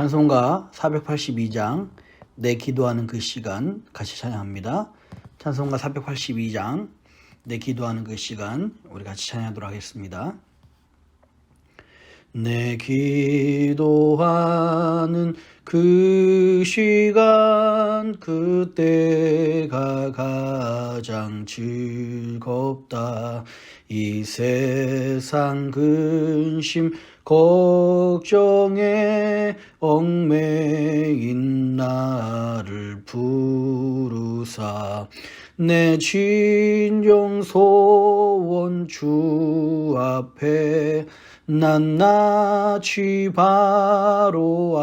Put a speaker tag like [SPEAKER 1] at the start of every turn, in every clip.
[SPEAKER 1] 찬송가 482장 내 기도하는 그 시간 같이 찬양합니다. 찬송가 482장 내 기도하는 그 시간 우리 같이 찬양하도록 하겠습니다. 내 기도하는 그 시간 그때가 가장 즐겁다. 이 세상 근심 걱정에 얽매인 나를 부르사 내 진정 소원 주 앞에 낱낱이 바로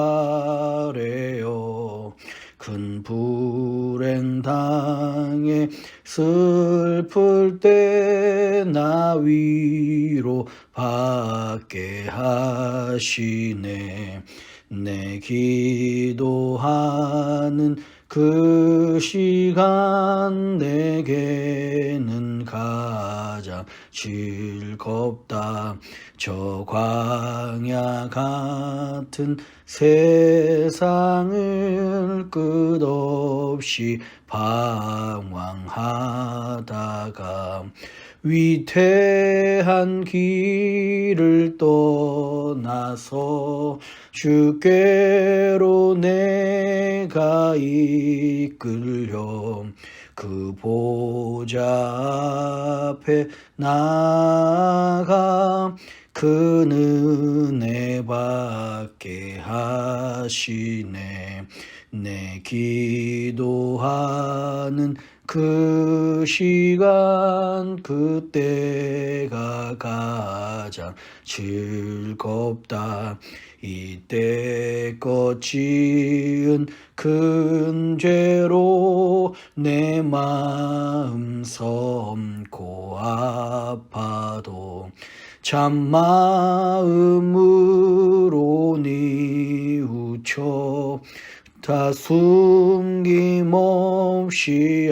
[SPEAKER 1] 아래요. 큰 불행 당해 슬플 때 나 위로 받게 하시네. 내 기도하는 그 시간 내게는 가장 즐겁다. 저 광야 같은 세상을 끝없이 방황하다가 위태한 길을 떠나서 주께로 내가 이끌려 그 보좌 앞에 나아가 그 은혜 받게 하시네. 내 기도하는 그 시간 그때가 가장 즐겁다. 이때껏 지은 큰 죄로 내 마음 섬고 아파도 참마음으로 뉘우쳐 다 숨김없이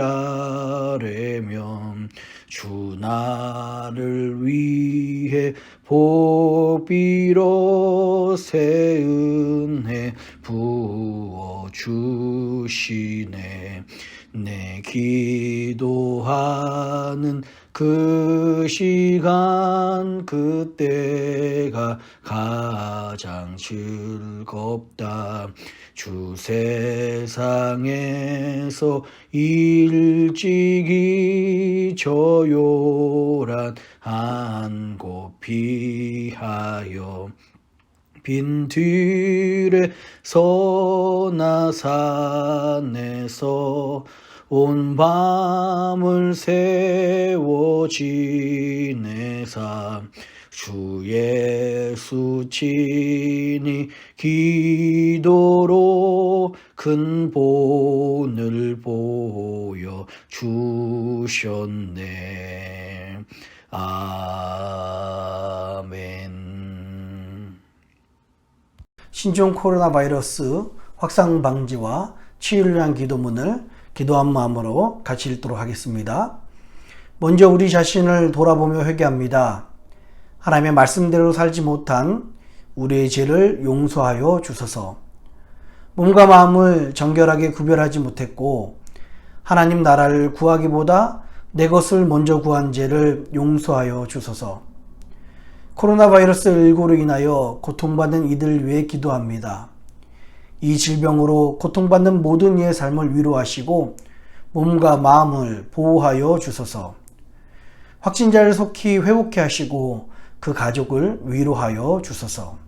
[SPEAKER 1] 아뢰면 주 나를 위해 복비로 새 은혜 부어주시네. 내 기도하는 그 시간 그때가 가장 즐겁다. 주 세상에서 일찍이 저요란 한 곳 피하여 빈들에 서나 산에서 온 밤을 세워 지내사 주 예수 친히 기도로 큰 본을 보여 주셨네. 아멘. 신종 코로나 바이러스 확산 방지와 치유를 위한 기도문을 기도한 마음으로 같이 읽도록 하겠습니다. 먼저 우리 자신을 돌아보며 회개합니다. 하나님의 말씀대로 살지 못한 우리의 죄를 용서하여 주소서. 몸과 마음을 정결하게 구별하지 못했고 하나님 나라를 구하기보다 내 것을 먼저 구한 죄를 용서하여 주소서. 코로나 바이러스 19로 인하여 고통받는 이들 위해 기도합니다. 이 질병으로 고통받는 모든 이의 삶을 위로하시고 몸과 마음을 보호하여 주소서. 확진자를 속히 회복케 하시고 그 가족을 위로하여 주소서.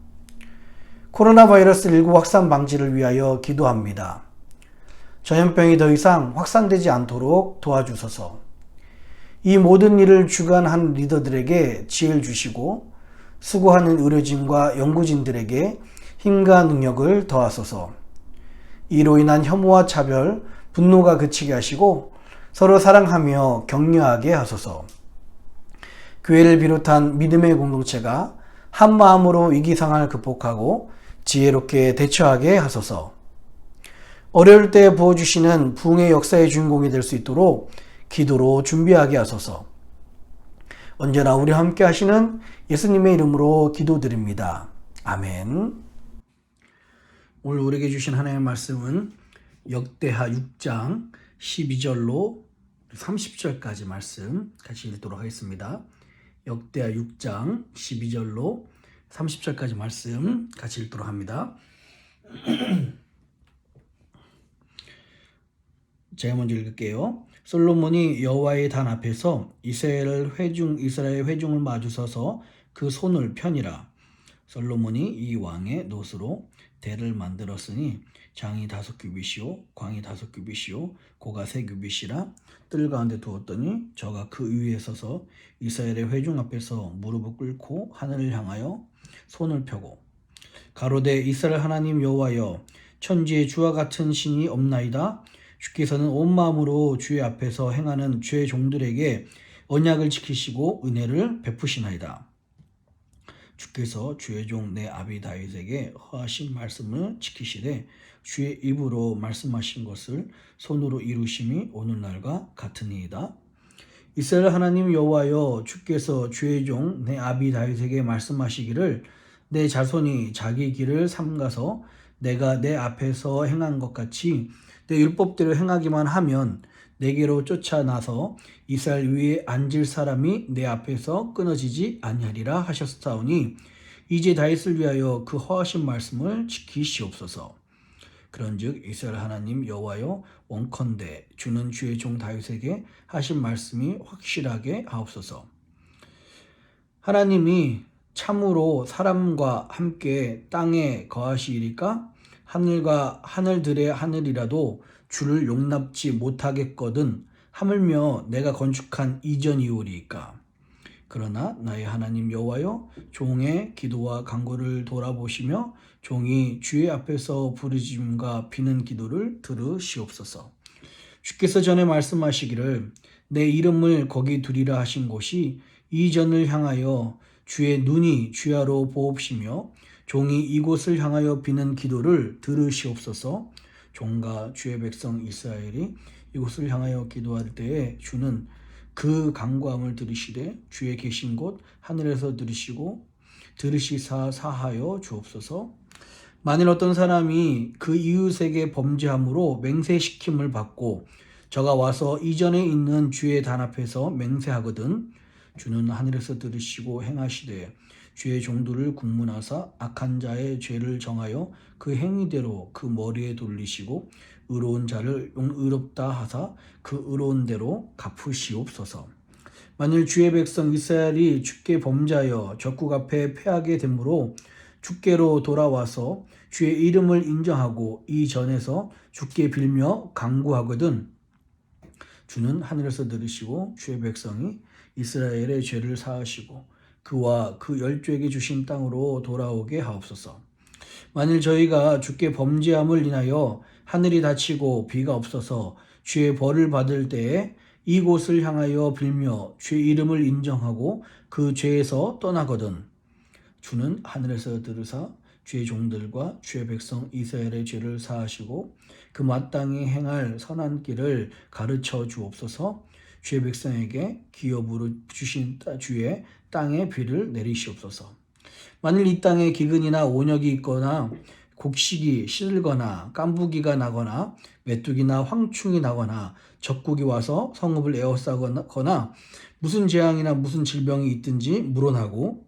[SPEAKER 1] 코로나 바이러스 19 확산 방지를 위하여 기도합니다. 전염병이 더 이상 확산되지 않도록 도와주소서. 이 모든 일을 주관한 리더들에게 지혜를 주시고 수고하는 의료진과 연구진들에게 힘과 능력을 더하소서. 이로 인한 혐오와 차별, 분노가 그치게 하시고 서로 사랑하며 격려하게 하소서. 교회를 비롯한 믿음의 공동체가 한 마음으로 위기 상황을 극복하고 지혜롭게 대처하게 하소서. 어려울 때 부어주시는 부흥의 역사의 주인공이 될 수 있도록 기도로 준비하게 하소서. 언제나 우리와 함께 하시는 예수님의 이름으로 기도드립니다. 아멘. 오늘 우리에게 주신 하나님의 말씀은 역대하 6장 12절로 30절까지 말씀 같이 읽도록 하겠습니다. 역대하 6장 12절로 30절까지 말씀 같이 읽도록 합니다. 제가 먼저 읽을게요. 솔로몬이 여호와의 단 앞에서 이스라엘 회중을 마주서서 그 손을 펴니라. 솔로몬이 이 왕의 놋으로 대를 만들었으니 장이 5규빗이요 광이 5규빗이요 고가 3규빗이라 뜰 가운데 두었더니 저가 그 위에 서서 이스라엘의 회중 앞에서 무릎을 꿇고 하늘을 향하여 손을 펴고 가로되 이스라엘 하나님 여호와여 천지에 주와 같은 신이 없나이다. 주께서는 온 마음으로 주의 앞에서 행하는 주의 종들에게 언약을 지키시고 은혜를 베푸시나이다. 주께서 주의 종 내 아비 다윗에게 허하신 말씀을 지키시되 주의 입으로 말씀하신 것을 손으로 이루심이 오늘날과 같으니이다. 이스라엘 하나님 여호와여 주께서 주의 종 내 아비 다윗에게 말씀하시기를 내 자손이 자기 길을 삼가서 내가 내 앞에서 행한 것 같이 내 율법대로 행하기만 하면 내게로 쫓아나서 이스라엘 위에 앉을 사람이 내 앞에서 끊어지지 아니하리라 하셨사오니 이제 다윗을 위하여 그 허하신 말씀을 지키시옵소서. 그런즉 이스라엘 하나님 여호와여 원컨대 주는 주의 종 다윗에게 하신 말씀이 확실하게 하옵소서. 하나님이 참으로 사람과 함께 땅에 거하시리까? 하늘과 하늘들의 하늘이라도 주를 용납지 못하겠거든 하물며 내가 건축한 이전이오리이까. 그러나 나의 하나님 여호와여 종의 기도와 간구를 돌아보시며 종이 주의 앞에서 부르짖음과 비는 기도를 들으시옵소서. 주께서 전에 말씀하시기를 내 이름을 거기 두리라 하신 곳이 이전을 향하여 주의 눈이 주야로 보옵시며 종이 이곳을 향하여 비는 기도를 들으시옵소서. 종과 주의 백성 이스라엘이 이곳을 향하여 기도할 때에 주는 그 간구함을 들으시되 주의 계신 곳 하늘에서 들으시사 사하여 주옵소서. 만일 어떤 사람이 그 이웃에게 범죄함으로 맹세시킴을 받고 저가 와서 이전에 있는 주의 단 앞에서 맹세하거든 주는 하늘에서 들으시고 행하시되 주의 종들을 국문하사 악한 자의 죄를 정하여 그 행위대로 그 머리에 돌리시고 의로운 자를 의롭다 하사 그 의로운 대로 갚으시옵소서. 만일 주의 백성 이스라엘이 주께 범죄하여 적국 앞에 패하게 되므로 주께로 돌아와서 주의 이름을 인정하고 이 전에서 주께 빌며 간구하거든 주는 하늘에서 들으시고 주의 백성이 이스라엘의 죄를 사하시고 그와 그 열조에게 주신 땅으로 돌아오게 하옵소서. 만일 저희가 주께 범죄함을 인하여 하늘이 닫히고 비가 없어서 주의 벌을 받을 때에 이곳을 향하여 빌며 주의 이름을 인정하고 그 죄에서 떠나거든 주는 하늘에서 들으사 주의 종들과 주의 백성 이스라엘의 죄를 사하시고 그 마땅히 행할 선한 길을 가르쳐 주옵소서. 주의 백성에게 기업으로 주신 주의 땅에 비를 내리시옵소서. 만일 이 땅에 기근이나 온역이 있거나 곡식이 시들거나 깐부기가 나거나 메뚜기나 황충이 나거나 적국이 와서 성읍을 에워싸거나 무슨 재앙이나 무슨 질병이 있든지 물어나고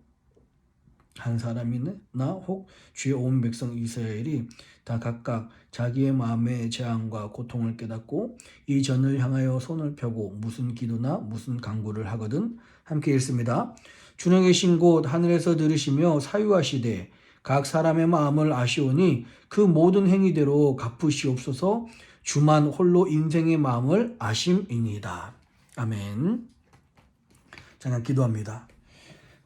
[SPEAKER 1] 한 사람이나 혹 주의 온 백성 이스라엘이 다 각각 자기의 마음의 재앙과 고통을 깨닫고 이 전을 향하여 손을 펴고 무슨 기도나 무슨 간구를 하거든 함께 읽습니다. 주는 계신 곳 하늘에서 들으시며 사유하시되 각 사람의 마음을 아시오니 그 모든 행위대로 갚으시옵소서. 주만 홀로 인생의 마음을 아심이니이다. 아멘. 잠깐 기도합니다.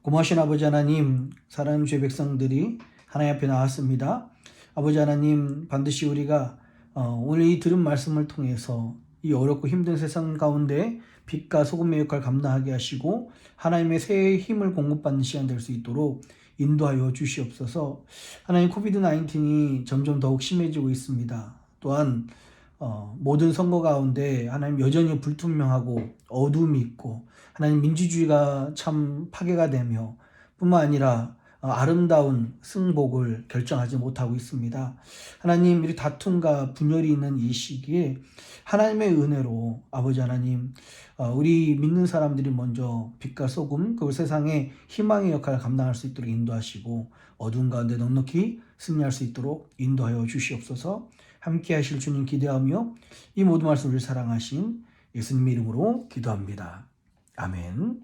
[SPEAKER 1] 고마우신 아버지 하나님, 사랑하는 주의 백성들이 하나님 앞에 나왔습니다. 아버지 하나님, 반드시 우리가 오늘 이 들은 말씀을 통해서 이 어렵고 힘든 세상 가운데 빛과 소금의 역할을 감당하게 하시고 하나님의 새 힘을 공급받는 시간 될 수 있도록 인도하여 주시옵소서. 하나님, 코비드-19이 점점 더욱 심해지고 있습니다. 또한 모든 선거 가운데 하나님 여전히 불투명하고 어둠이 있고 하나님 민주주의가 참 파괴가 되며 뿐만 아니라 아름다운 승복을 결정하지 못하고 있습니다. 하나님, 이 다툼과 분열이 있는 이 시기에 하나님의 은혜로 아버지 하나님, 우리 믿는 사람들이 먼저 빛과 소금, 그 세상의 희망의 역할을 감당할 수 있도록 인도하시고 어두운 가운데 넉넉히 승리할 수 있도록 인도하여 주시옵소서. 함께 하실 주님 기대하며 이 모든 말씀을 사랑하신 예수님 이름으로 기도합니다. 아멘.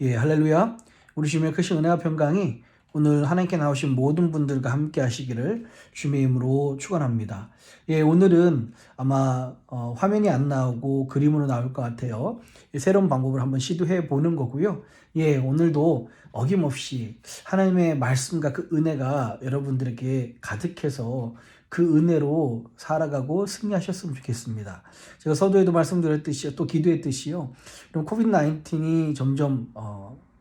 [SPEAKER 1] 예, 할렐루야. 우리 주님의 크신 은혜와 평강이 오늘 하나님께 나오신 모든 분들과 함께 하시기를 주님의 이름으로 축원합니다. 예, 오늘은 아마 화면이 안 나오고 그림으로 나올 것 같아요. 예, 새로운 방법을 한번 시도해 보는 거고요. 예, 오늘도 어김없이 하나님의 말씀과 그 은혜가 여러분들에게 가득해서 그 은혜로 살아가고 승리하셨으면 좋겠습니다. 제가 서두에도 말씀드렸듯이 또 기도했듯이요. 그럼 코비드-19이 점점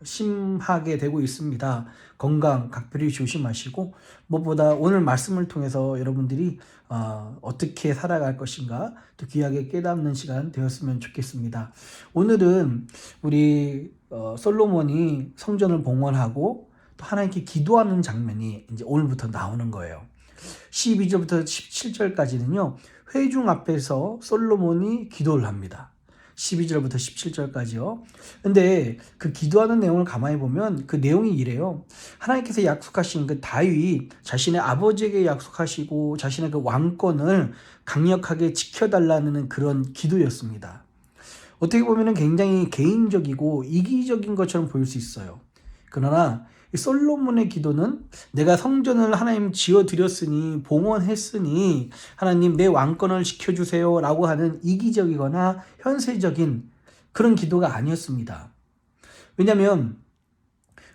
[SPEAKER 1] 심하게 되고 있습니다. 건강 각별히 조심하시고 무엇보다 오늘 말씀을 통해서 여러분들이 어떻게 살아갈 것인가 또 귀하게 깨닫는 시간 되었으면 좋겠습니다. 오늘은 우리 솔로몬이 성전을 봉헌하고 또 하나님께 기도하는 장면이 이제 오늘부터 나오는 거예요. 12절부터 17절까지는요. 회중 앞에서 솔로몬이 기도를 합니다. 12절부터 17절까지요. 근데 그 기도하는 내용을 가만히 보면 그 내용이 이래요. 하나님께서 약속하신 그 다윗 자신의 아버지에게 약속하시고 자신의 그 왕권을 강력하게 지켜달라는 그런 기도였습니다. 어떻게 보면 굉장히 개인적이고 이기적인 것처럼 보일 수 있어요. 그러나 이 솔로몬의 기도는 내가 성전을 하나님 지어드렸으니 봉헌했으니 하나님 내 왕권을 지켜주세요 라고 하는 이기적이거나 현세적인 그런 기도가 아니었습니다. 왜냐하면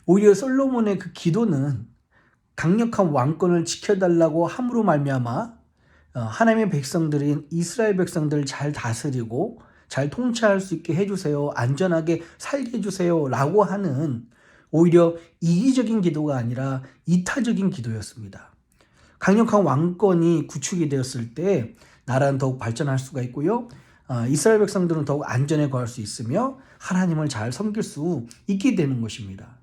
[SPEAKER 1] 오히려 솔로몬의 그 기도는 강력한 왕권을 지켜달라고 함으로 말미암아 하나님의 백성들인 이스라엘 백성들을 잘 다스리고 잘 통치할 수 있게 해주세요, 안전하게 살게 해주세요 라고 하는 오히려 이기적인 기도가 아니라 이타적인 기도였습니다. 강력한 왕권이 구축이 되었을 때 나라는 더욱 발전할 수가 있고요. 이스라엘 백성들은 더욱 안전에 거할 수 있으며 하나님을 잘 섬길 수 있게 되는 것입니다.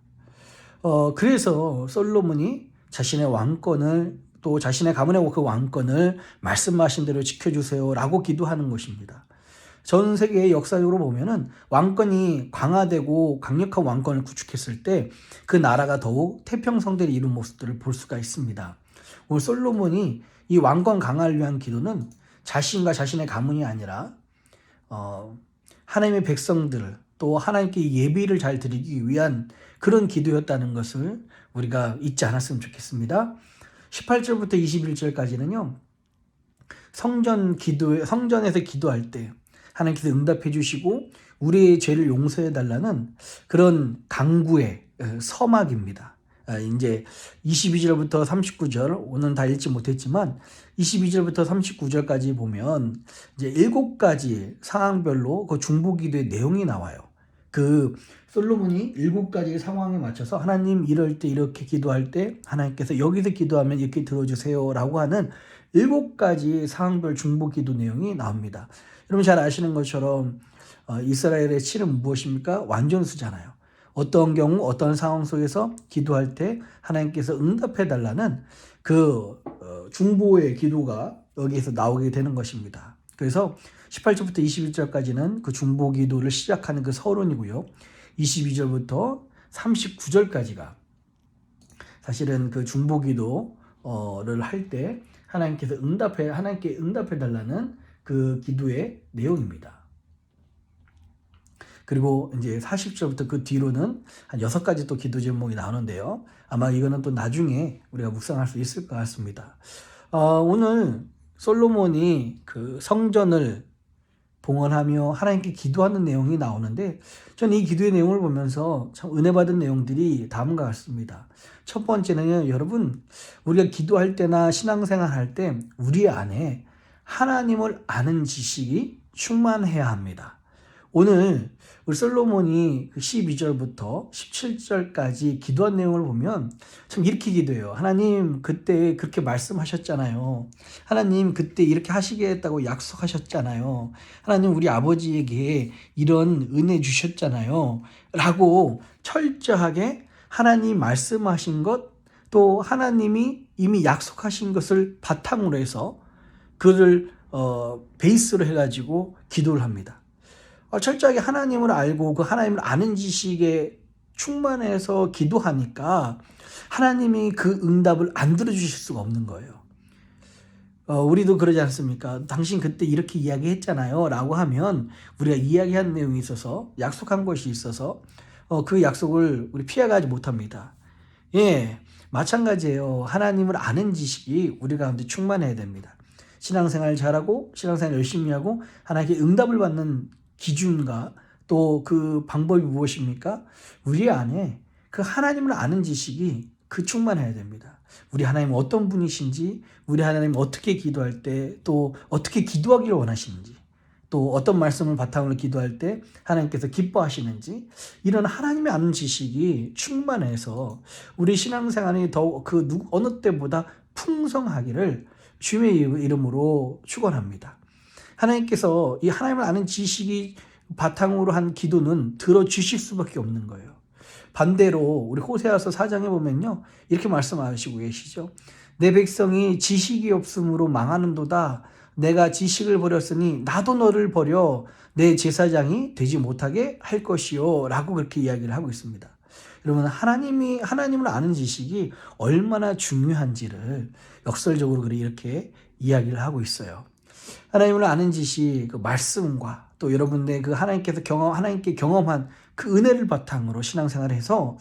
[SPEAKER 1] 그래서 솔로몬이 자신의 왕권을 또 자신의 가문의 그 왕권을 말씀하신 대로 지켜주세요 라고 기도하는 것입니다. 전 세계의 역사적으로 보면은 왕권이 강화되고 강력한 왕권을 구축했을 때 그 나라가 더욱 태평성대를 이룬 모습들을 볼 수가 있습니다. 오늘 솔로몬이 이 왕권 강화를 위한 기도는 자신과 자신의 가문이 아니라 하나님의 백성들 또 하나님께 예배를 잘 드리기 위한 그런 기도였다는 것을 우리가 잊지 않았으면 좋겠습니다. 18절부터 21절까지는요. 성전에서 기도할 때 하나님께서 응답해 주시고 우리의 죄를 용서해 달라는 그런 강구의 서막입니다. 이제 22절부터 39절 오늘 다 읽지 못했지만 22절부터 39절까지 보면 이제 7가지 상황별로 그 중보기도의 내용이 나와요. 그 솔로몬이 7가지의 상황에 맞춰서 하나님 이럴 때 이렇게 기도할 때 하나님께서 여기서 기도하면 이렇게 들어주세요 라고 하는 7가지 상황별 중보기도 내용이 나옵니다. 여러분 잘 아시는 것처럼 이스라엘의 칠은 무엇입니까? 완전수잖아요. 어떤 경우 어떤 상황 속에서 기도할 때 하나님께서 응답해 달라는 그 중보의 기도가 여기에서 나오게 되는 것입니다. 그래서 18절부터 21절까지는 그 중보 기도를 시작하는 그 서론이고요. 22절부터 39절까지가 사실은 그 중보 기도를 할 때 하나님께 응답해 달라는 그 기도의 내용입니다. 그리고 이제 40절부터 그 뒤로는 한 6가지 또 기도 제목이 나오는데요. 아마 이거는 또 나중에 우리가 묵상할 수 있을 것 같습니다. 오늘 솔로몬이 그 성전을 봉헌하며 하나님께 기도하는 내용이 나오는데 저는 이 기도의 내용을 보면서 참 은혜 받은 내용들이 다음과 같습니다. 첫 번째는 여러분 우리가 기도할 때나 신앙생활 할 때 우리 안에 하나님을 아는 지식이 충만해야 합니다. 오늘 우리 솔로몬이 12절부터 17절까지 기도한 내용을 보면 참 이렇게 기도해요. 하나님 그때 그렇게 말씀하셨잖아요. 하나님 그때 이렇게 하시겠다고 약속하셨잖아요. 하나님 우리 아버지에게 이런 은혜 주셨잖아요. 라고 철저하게 하나님이 말씀하신 것, 또 하나님이 이미 약속하신 것을 바탕으로 해서 그를 베이스로 해가지고 기도를 합니다. 철저하게 하나님을 알고 그 하나님을 아는 지식에 충만해서 기도하니까 하나님이 그 응답을 안 들어주실 수가 없는 거예요. 우리도 그러지 않습니까? 당신 그때 이렇게 이야기했잖아요 라고 하면 우리가 이야기한 내용이 있어서 약속한 것이 있어서 그 약속을 우리 피해가지 못합니다. 예, 마찬가지예요. 하나님을 아는 지식이 우리 가운데 충만해야 됩니다. 신앙생활 잘하고 신앙생활 열심히 하고 하나님께 응답을 받는 기준과 또 그 방법이 무엇입니까? 우리 안에 그 하나님을 아는 지식이 충만해야 됩니다. 우리 하나님 어떤 분이신지, 우리 하나님 어떻게 기도할 때 또 어떻게 기도하기를 원하시는지, 또 어떤 말씀을 바탕으로 기도할 때 하나님께서 기뻐하시는지, 이런 하나님의 아는 지식이 충만해서 우리 신앙생활이 더 어느 때보다 풍성하기를 주의 이름으로 축원합니다. 하나님께서 이 하나님을 아는 지식이 바탕으로 한 기도는 들어주실 수밖에 없는 거예요. 반대로 우리 호세아서 4장에 보면요, 이렇게 말씀하시고 계시죠. 내 백성이 지식이 없음으로 망하는도다. 내가 지식을 버렸으니 나도 너를 버려 내 제사장이 되지 못하게 할 것이요 라고 그렇게 이야기를 하고 있습니다. 여러분, 하나님을 아는 지식이 얼마나 중요한지를 역설적으로 이렇게 이야기를 하고 있어요. 하나님을 아는 지식, 그 말씀과 또 여러분의 그 하나님께 경험한 그 은혜를 바탕으로 신앙생활을 해서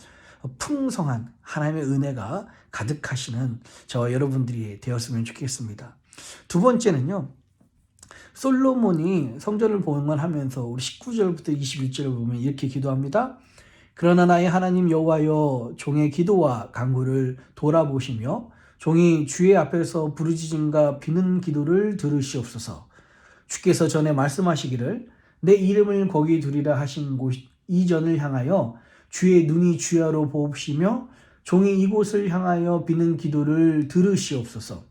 [SPEAKER 1] 풍성한 하나님의 은혜가 가득하시는 저 여러분들이 되었으면 좋겠습니다. 두 번째는요, 솔로몬이 성전을 봉헌하면서 우리 19절부터 21절을 보면 이렇게 기도합니다. 그러나 나의 하나님 여호와여, 종의 기도와 간구를 돌아보시며 종이 주의 앞에서 부르짖음과 비는 기도를 들으시옵소서. 주께서 전에 말씀하시기를 내 이름을 거기 두리라 하신 곳 이전을 향하여 주의 눈이 주야로 보옵시며 종이 이곳을 향하여 비는 기도를 들으시옵소서.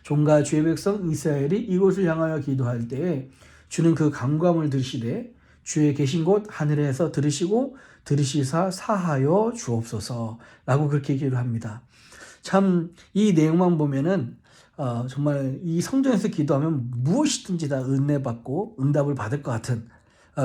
[SPEAKER 1] 종과 주의 백성 이스라엘이 이곳을 향하여 기도할 때에 주는 그 간구함을 들으시되 주의 계신 곳 하늘에서 들으시고 들으시사 사하여 주옵소서 라고 그렇게 기도합니다. 참 이 내용만 보면은 정말 이 성전에서 기도하면 무엇이든지 다 은혜받고 응답을 받을 것 같은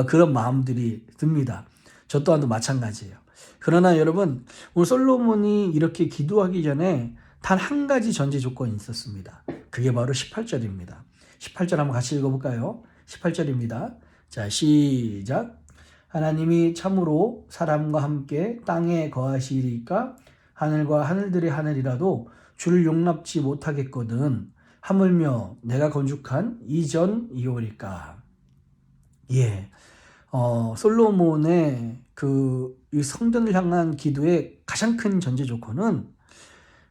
[SPEAKER 1] 그런 마음들이 듭니다. 저 또한도 마찬가지예요. 그러나 여러분, 오늘 솔로몬이 이렇게 기도하기 전에 단 한 가지 전제 조건이 있었습니다. 그게 바로 18절입니다. 18절 한번 같이 읽어볼까요? 18절입니다. 자, 시작. 하나님이 참으로 사람과 함께 땅에 거하시리까 하늘과 하늘들의 하늘이라도 주를 용납지 못하겠거든 하물며 내가 건축한 이전이오리까. 예, 솔로몬의 이 성전을 향한 기도의 가장 큰 전제 조건은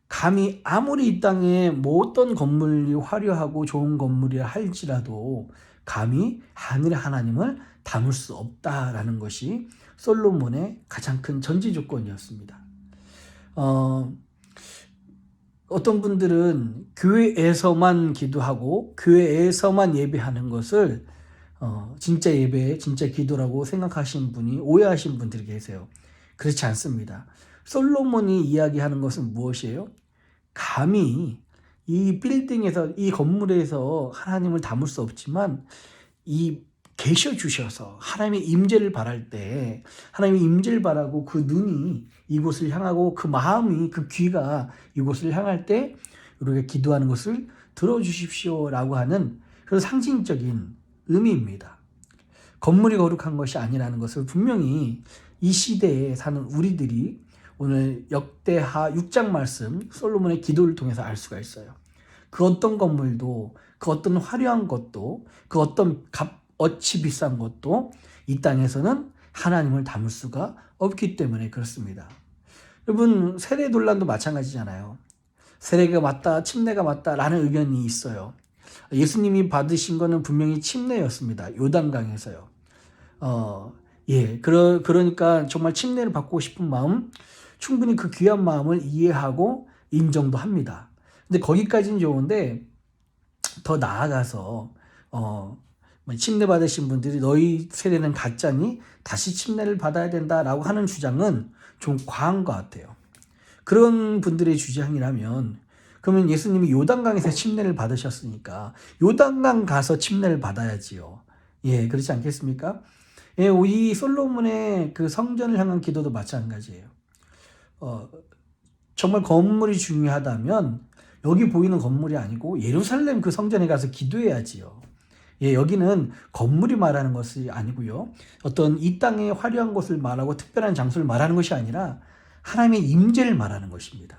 [SPEAKER 1] 감히 아무리 이 땅에 어떤 건물이 화려하고 좋은 건물이라 할지라도 감히 하늘의 하나님을 담을 수 없다라는 것이 솔로몬의 가장 큰 전제 조건이었습니다. 어떤 분들은 교회에서만 기도하고 교회에서만 예배하는 것을 진짜 예배, 진짜 기도라고 생각하신 분이 오해하신 분들이 계세요. 그렇지 않습니다. 솔로몬이 이야기하는 것은 무엇이에요? 감히 이 빌딩에서, 이 건물에서 하나님을 담을 수 없지만 계셔 주셔서 하나님의 임재를 바랄 때, 하나님의 임재를 바라고 그 눈이 이곳을 향하고 그 마음이, 그 귀가 이곳을 향할 때 우리가 기도하는 것을 들어주십시오라고 하는 그런 상징적인 의미입니다. 건물이 거룩한 것이 아니라는 것을 분명히 이 시대에 사는 우리들이 오늘 역대하 6장 말씀 솔로몬의 기도를 통해서 알 수가 있어요. 그 어떤 건물도, 그 어떤 화려한 것도, 그 어떤 값어치 비싼 것도 이 땅에서는 하나님을 담을 수가 없기 때문에 그렇습니다. 여러분, 세례 논란도 마찬가지잖아요. 세례가 맞다, 침례가 맞다라는 의견이 있어요. 예수님이 받으신 거는 분명히 침례였습니다. 요단강에서요. 그러니까 정말 침례를 받고 싶은 마음, 충분히 그 귀한 마음을 이해하고 인정도 합니다. 근데 거기까지는 좋은데 더 나아가서 침례 받으신 분들이 너희 세대는 가짜니 다시 침례를 받아야 된다라고 하는 주장은 좀 과한 것 같아요. 그런 분들의 주장이라면 그러면 예수님이 요단강에서 침례를 받으셨으니까 요단강 가서 침례를 받아야지요. 예, 그렇지 않겠습니까? 예, 이 솔로몬의 그 성전을 향한 기도도 마찬가지예요. 정말 건물이 중요하다면 여기 보이는 건물이 아니고 예루살렘 그 성전에 가서 기도해야지요. 예, 여기는 건물이 말하는 것이 아니고요. 어떤 이 땅의 화려한 곳을 말하고 특별한 장소를 말하는 것이 아니라 하나님의 임재를 말하는 것입니다.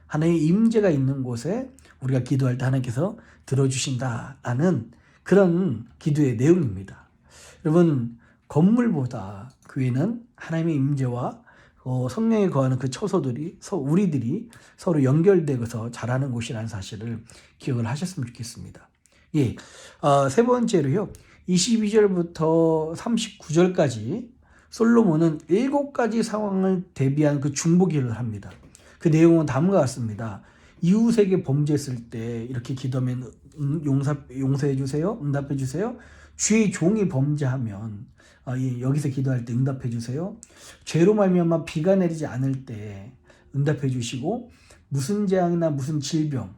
[SPEAKER 1] 하나님의 임재가 있는 곳에 우리가 기도할 때 하나님께서 들어주신다라는 그런 기도의 내용입니다. 여러분, 건물보다 교회는 하나님의 임재와 성령이 거하는 그 처소들이 우리들이 서로 연결되어서 자라는 곳이라는 사실을 기억을 하셨으면 좋겠습니다. 예, 세 번째로요. 22절부터 39절까지 솔로몬은 7가지 상황을 대비한 그 중보기도를 합니다. 그 내용은 다음과 같습니다. 이웃에게 범죄했을 때 이렇게 기도하면 용서해 주세요. 응답해 주세요. 주의 종이 범죄하면 여기서 기도할 때 응답해 주세요. 죄로 말미암아 비가 내리지 않을 때 응답해 주시고 무슨 재앙이나 무슨 질병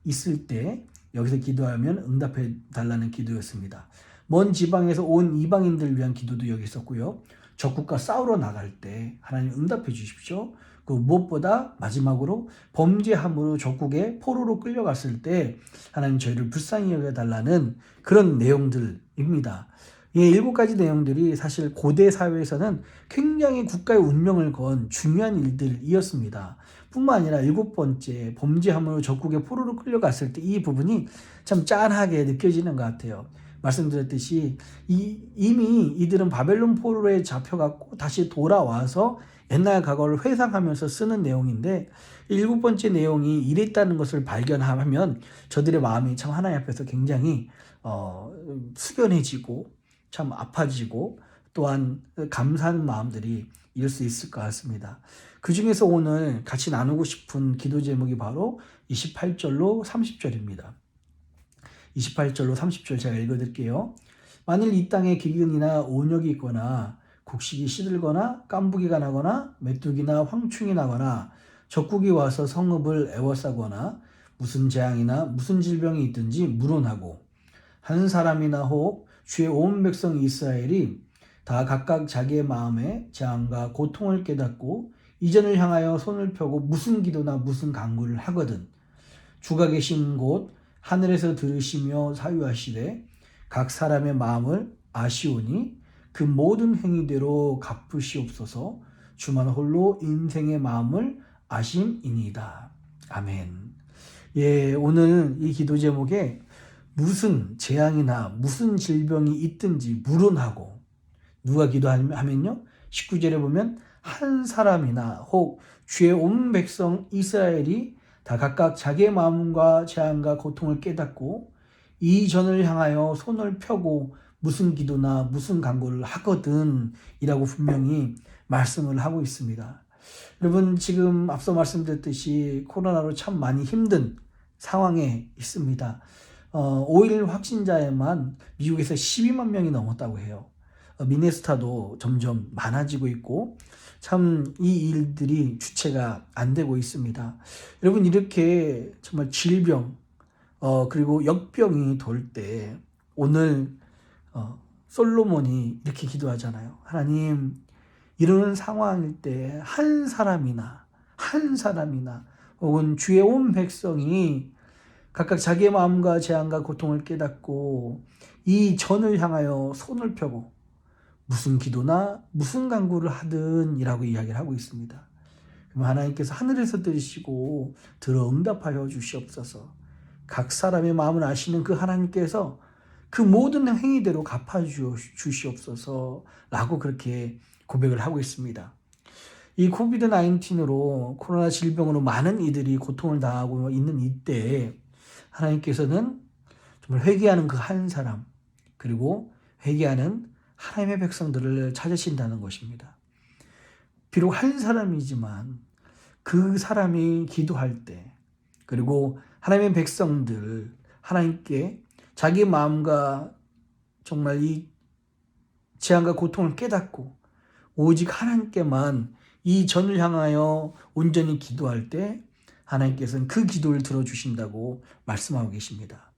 [SPEAKER 1] 있을 때 여기서 기도하면 응답해 달라는 기도였습니다. 먼 지방에서 온 이방인들을 위한 기도도 여기 있었고요. 적국과 싸우러 나갈 때 하나님 응답해 주십시오. 그 무엇보다 마지막으로 범죄함으로 적국에 포로로 끌려갔을 때 하나님 저희를 불쌍히 여겨달라는 그런 내용들입니다. 이 7가지 내용들이 사실 고대 사회에서는 굉장히 국가의 운명을 건 중요한 일들이었습니다. 뿐만 아니라 7번째 범죄함으로 적국에 포로로 끌려갔을 때 이 부분이 참 짠하게 느껴지는 것 같아요. 말씀드렸듯이 이미 이들은 바벨론 포로에 잡혀갔고 다시 돌아와서 옛날 과거를 회상하면서 쓰는 내용인데 7번째 내용이 이랬다는 것을 발견하면 저들의 마음이 참 하나님 앞에서 굉장히 숙연해지고 참 아파지고 또한 감사하는 마음들이 이럴 수 있을 것 같습니다. 그 중에서 오늘 같이 나누고 싶은 기도 제목이 바로 28절로 30절입니다. 28절로 30절 제가 읽어드릴게요. 만일 이 땅에 기근이나 온역이 있거나 곡식이 시들거나 깐부기가 나거나 메뚜기나 황충이 나거나 적국이 와서 성읍을 에워싸거나 무슨 재앙이나 무슨 질병이 있든지 물어나고 한 사람이나 혹 주의 온 백성 이스라엘이 다 각각 자기의 마음에 재앙과 고통을 깨닫고 이전을 향하여 손을 펴고 무슨 기도나 무슨 간구를 하거든 주가 계신 곳 하늘에서 들으시며 사유하시되 각 사람의 마음을 아시오니 그 모든 행위대로 갚으시옵소서. 주만 홀로 인생의 마음을 아심이니이다. 아멘. 예, 오늘 이 기도 제목에 무슨 재앙이나 무슨 질병이 있든지 물은하고 누가 기도하면요 19절에 보면 한 사람이나 혹 주의 온 백성 이스라엘이 다 각각 자기의 마음과 재앙과 고통을 깨닫고 이 전을 향하여 손을 펴고 무슨 기도나 무슨 간구를 하거든 이라고 분명히 말씀을 하고 있습니다. 여러분 지금 앞서 말씀드렸듯이 코로나로 참 많이 힘든 상황에 있습니다. 5일 확진자에만 미국에서 12만 명이 넘었다고 해요. 미네소타도 점점 많아지고 있고 참 이 일들이 주체가 안 되고 있습니다. 여러분 이렇게 정말 질병 그리고 역병이 돌 때 오늘 솔로몬이 이렇게 기도하잖아요. 하나님 이런 상황일 때 한 사람이나 혹은 주의 온 백성이 각각 자기의 마음과 재앙과 고통을 깨닫고 이 전을 향하여 손을 펴고 무슨 기도나 무슨 간구를 하든 이라고 이야기를 하고 있습니다. 그럼 하나님께서 하늘에서 들으시고 들어 응답하여 주시옵소서. 각 사람의 마음을 아시는 그 하나님께서 그 모든 행위대로 갚아 주시옵소서 라고 그렇게 고백을 하고 있습니다. 이 코비드-19으로 코로나 질병으로 많은 이들이 고통을 당하고 있는 이때에 하나님께서는 정말 회개하는 그 한 사람 그리고 회개하는 하나님의 백성들을 찾으신다는 것입니다. 비록 한 사람이지만 그 사람이 기도할 때 그리고 하나님의 백성들 하나님께 자기 마음과 정말 이 재앙과 고통을 깨닫고 오직 하나님께만 이 전을 향하여 온전히 기도할 때 하나님께서는 그 기도를 들어주신다고 말씀하고 계십니다.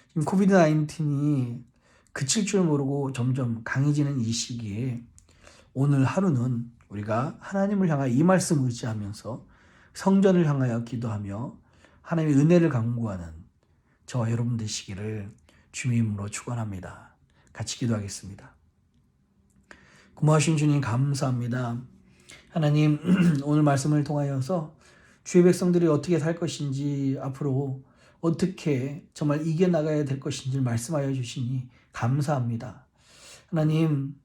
[SPEAKER 1] 지금 코비드 19이 그칠 줄 모르고 점점 강해지는 이 시기에 오늘 하루는 우리가 하나님을 향하여 이 말씀 의지하면서 성전을 향하여 기도하며 하나님의 은혜를 강구하는 저와 여러분 되시기를 주님의 이름으로 축원합니다. 같이 기도하겠습니다. 고마우신 주님 감사합니다. 하나님 오늘 말씀을 통하여서 주의 백성들이 어떻게 살 것인지 앞으로 어떻게 정말 이겨나가야 될 것인지 말씀하여 주시니 감사합니다. 하나님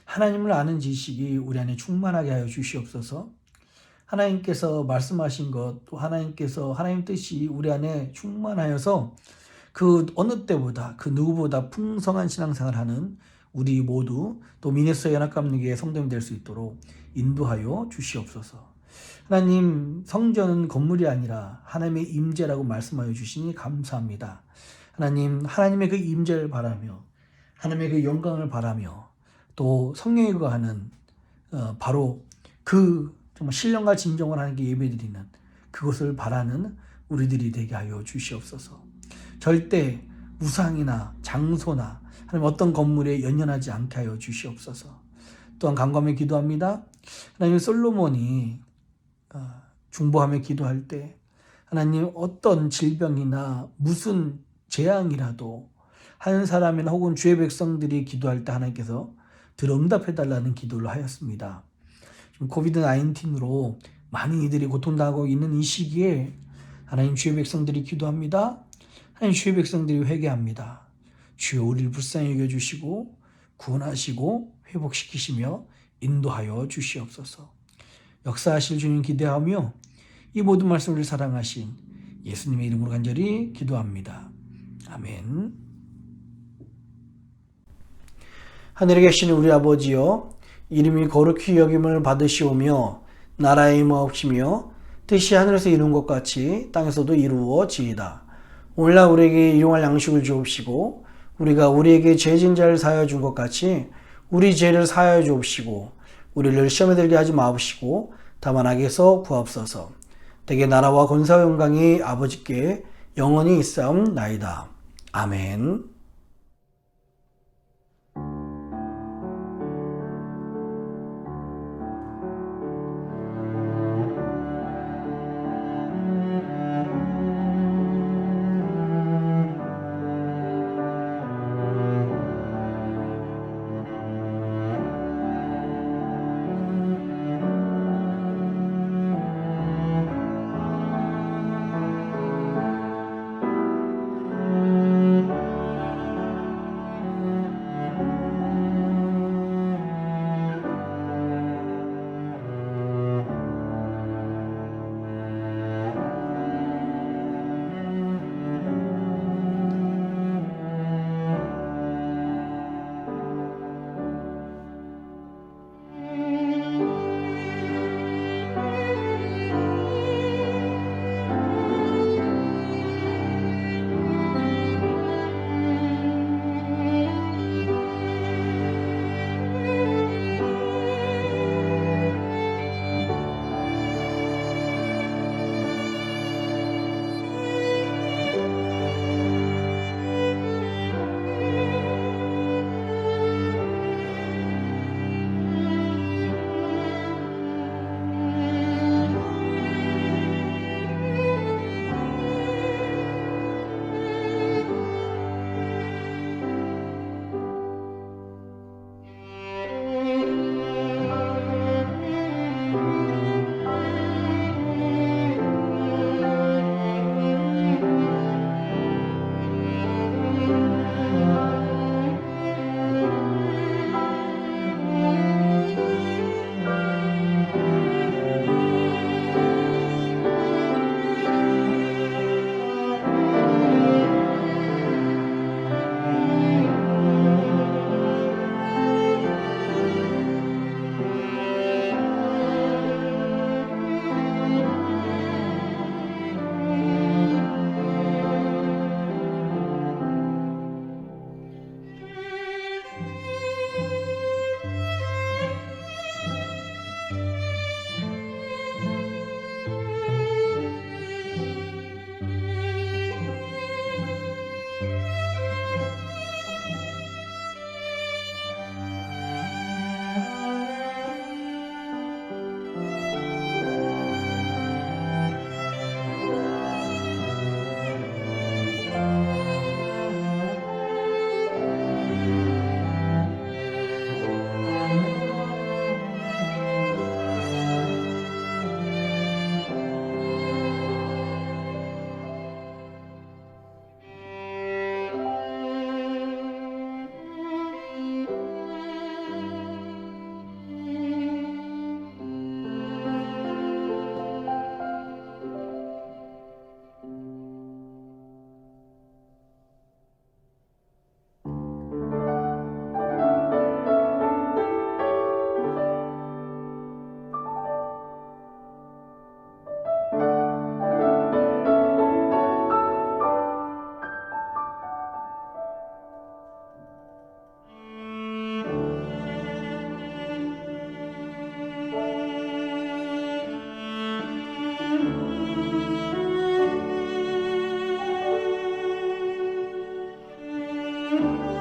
[SPEAKER 1] 하나님을 아는 지식이 우리 안에 충만하게 하여 주시옵소서. 하나님께서 말씀하신 것 또 하나님께서 하나님 뜻이 우리 안에 충만하여서 그 어느 때보다 그 누구보다 풍성한 신앙생활을 하는 우리 모두 또 미네소타 연합감리교회 성도님 될 수 있도록 인도하여 주시옵소서. 하나님 성전은 건물이 아니라 하나님의 임재라고 말씀하여 주시니 감사합니다. 하나님 하나님의 그 임재를 바라며 하나님의 그 영광을 바라며 또 성령이 거하는 바로 그 정말 신령과 진정을 하나님께 예배드리는 그것을 바라는 우리들이 되게 하여 주시옵소서. 절대 우상이나 장소나 하나님 어떤 건물에 연연하지 않게 하여 주시옵소서. 또한 간구하며 기도합니다. 하나님 솔로몬이 중보하며 기도할 때 하나님 어떤 질병이나 무슨 재앙이라도 한 사람이나 혹은 주의 백성들이 기도할 때 하나님께서 들응답해달라는 기도를 하였습니다. 코비드 19으로 많은 이들이 고통당하고 있는 이 시기에 하나님 주의 백성들이 기도합니다. 하나님 주의 백성들이 회개합니다. 주여 우리를 불쌍히 여겨주시고 구원하시고 회복시키시며 인도하여 주시옵소서. 역사하실 주님 기대하며 이 모든 말씀을 사랑하신 예수님의 이름으로 간절히 기도합니다. 아멘. 하늘에 계신 우리 아버지여, 이름이 거룩히 여김을 받으시오며 나라의 임하옵시며 뜻이 하늘에서 이룬 것 같이 땅에서도 이루어지이다. 오늘날 우리에게 일용할 양식을 주옵시고 우리가 우리에게 죄진 자를 사하여 준 것 같이 우리 죄를 사하여 주옵시고 우리를 시험에 들게 하지 마옵시고 다만 악에서 구하옵소서. 대개 나라와 권세와 영광이 아버지께 영원히 있사옵나이다. 아멘. 주님.